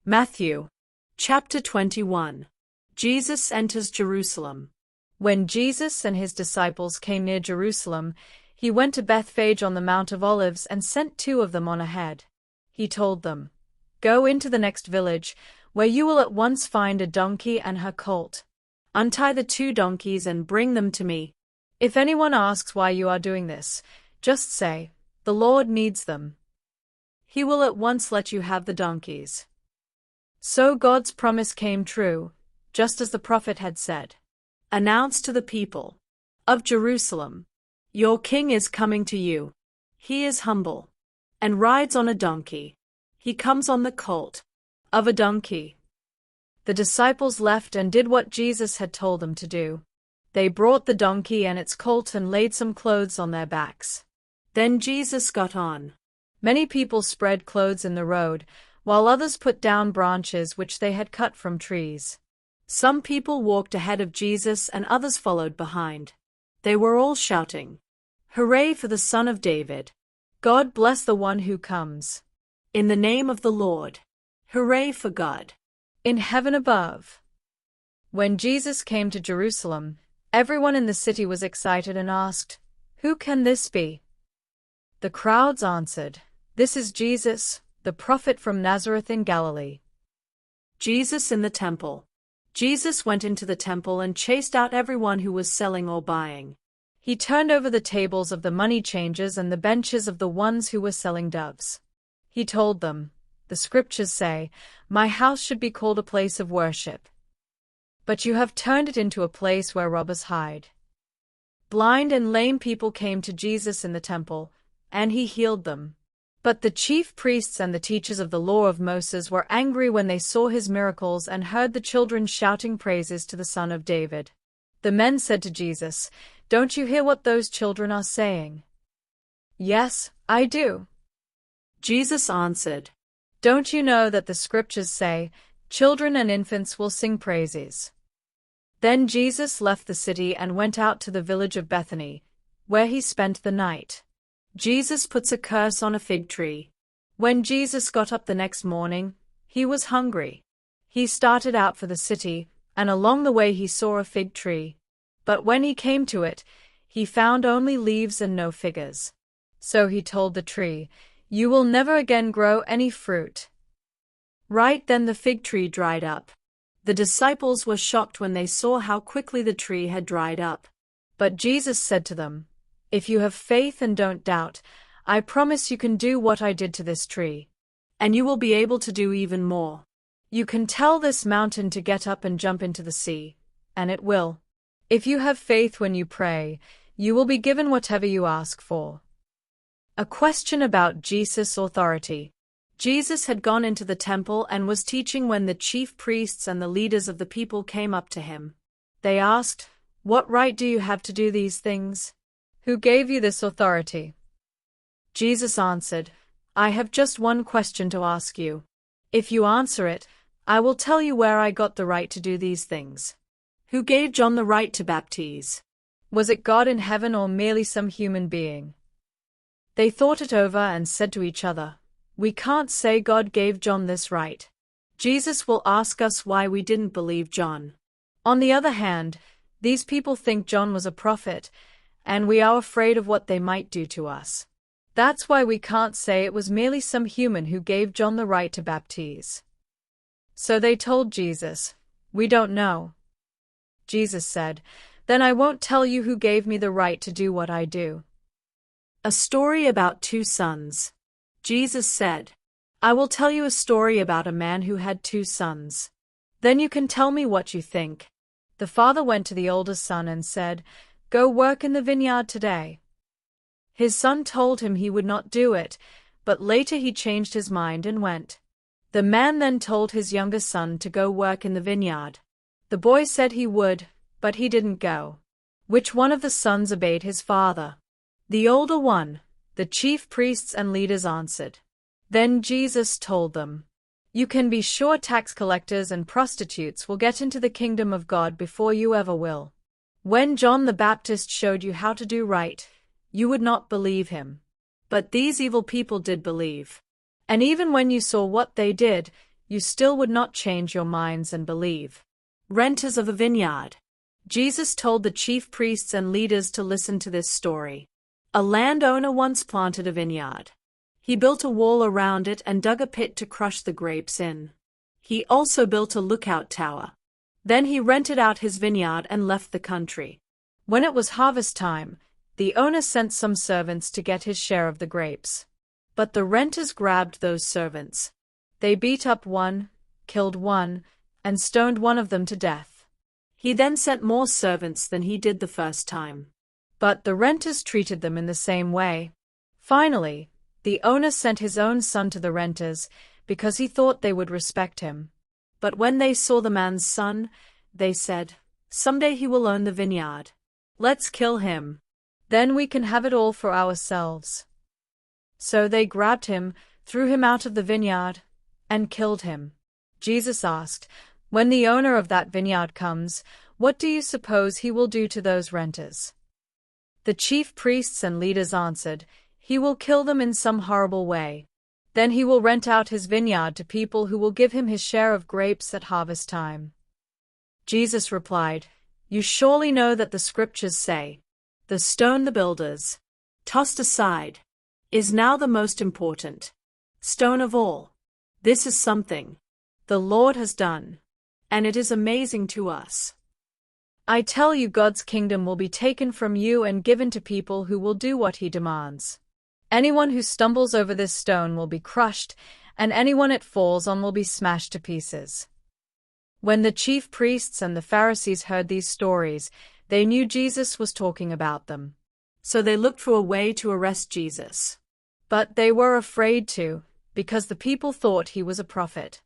Matthew, chapter 21. Jesus enters Jerusalem. When Jesus and his disciples came near Jerusalem, he went to Bethphage on the Mount of Olives and sent 2 of them on ahead. He told them, "Go into the next village, where you will at once find a donkey and her colt. Untie the 2 donkeys and bring them to me. If anyone asks why you are doing this, just say, 'The Lord needs them.' He will at once let you have the donkeys." So God's promise came true, just as the prophet had said. Announce to the people of Jerusalem, "Your king is coming to you. He is humble and rides on a donkey. He comes on the colt of a donkey." The disciples left and did what Jesus had told them to do. They brought the donkey and its colt and laid some clothes on their backs. Then Jesus got on. Many people spread clothes in the road, while others put down branches which they had cut from trees. Some people walked ahead of Jesus and others followed behind. They were all shouting, "Hooray for the Son of David! God bless the one who comes in the name of the Lord! Hooray for God in heaven above!" When Jesus came to Jerusalem, everyone in the city was excited and asked, "Who can this be?" The crowds answered, "This is Jesus, the prophet from Nazareth in Galilee." Jesus in the temple. Jesus went into the temple and chased out everyone who was selling or buying. He turned over the tables of the money changers and the benches of the ones who were selling doves. He told them, "The scriptures say, 'My house should be called a place of worship,' but you have turned it into a place where robbers hide." Blind and lame people came to Jesus in the temple, and he healed them. But the chief priests and the teachers of the law of Moses were angry when they saw his miracles and heard the children shouting praises to the Son of David. The men said to Jesus, "Don't you hear what those children are saying?" "Yes, I do." Jesus answered, "Don't you know that the scriptures say, 'Children and infants will sing praises'?" Then Jesus left the city and went out to the village of Bethany, where he spent the night. Jesus puts a curse on a fig tree. When Jesus got up the next morning, he was hungry. He started out for the city, and along the way he saw a fig tree. But when he came to it, he found only leaves and no figures. So he told the tree, "You will never again grow any fruit." Right then the fig tree dried up. The disciples were shocked when they saw how quickly the tree had dried up. But Jesus said to them, "If you have faith and don't doubt, I promise you can do what I did to this tree. And you will be able to do even more. You can tell this mountain to get up and jump into the sea, and it will. If you have faith when you pray, you will be given whatever you ask for." A question about Jesus' authority. Jesus had gone into the temple and was teaching when the chief priests and the leaders of the people came up to him. They asked, "What right do you have to do these things? Who gave you this authority?" Jesus answered, "I have just one question to ask you. If you answer it, I will tell you where I got the right to do these things. Who gave John the right to baptize? Was it God in heaven or merely some human being?" They thought it over and said to each other, "We can't say God gave John this right. Jesus will ask us why we didn't believe John. On the other hand, these people think John was a prophet, and we are afraid of what they might do to us. That's why we can't say it was merely some human who gave John the right to baptize." So they told Jesus, "We don't know." Jesus said, "Then I won't tell you who gave me the right to do what I do." A story about 2 sons. Jesus said, "I will tell you a story about a man who had 2 sons. Then you can tell me what you think." The father went to the older son and said, "Go work in the vineyard today." His son told him he would not do it, but later he changed his mind and went. The man then told his younger son to go work in the vineyard. The boy said he would, but he didn't go. Which one of the sons obeyed his father? The older one, the chief priests and leaders answered. Then Jesus told them, "You can be sure tax collectors and prostitutes will get into the kingdom of God before you ever will. When John the Baptist showed you how to do right, you would not believe him. But these evil people did believe. And even when you saw what they did, you still would not change your minds and believe. Renters of a vineyard. Jesus told the chief priests and leaders to listen to this story. A landowner once planted a vineyard. He built a wall around it and dug a pit to crush the grapes in. He also built a lookout tower. Then he rented out his vineyard and left the country. When it was harvest time, the owner sent some servants to get his share of the grapes. But the renters grabbed those servants. They beat up one, killed one, and stoned one of them to death. He then sent more servants than he did the first time. But the renters treated them in the same way. Finally, the owner sent his own son to the renters because he thought they would respect him. But when they saw the man's son, they said, "Someday he will own the vineyard. Let's kill him. Then we can have it all for ourselves." So they grabbed him, threw him out of the vineyard, and killed him. Jesus asked, "When the owner of that vineyard comes, what do you suppose he will do to those renters?" The chief priests and leaders answered, "He will kill them in some horrible way. Then he will rent out his vineyard to people who will give him his share of grapes at harvest time." Jesus replied, "You surely know that the scriptures say, 'The stone the builders tossed aside is now the most important stone of all.' This is something the Lord has done, and it is amazing to us. I tell you, God's kingdom will be taken from you and given to people who will do what he demands. Anyone who stumbles over this stone will be crushed, and anyone it falls on will be smashed to pieces." When the chief priests and the Pharisees heard these stories, they knew Jesus was talking about them. So they looked for a way to arrest Jesus. But they were afraid to, because the people thought he was a prophet.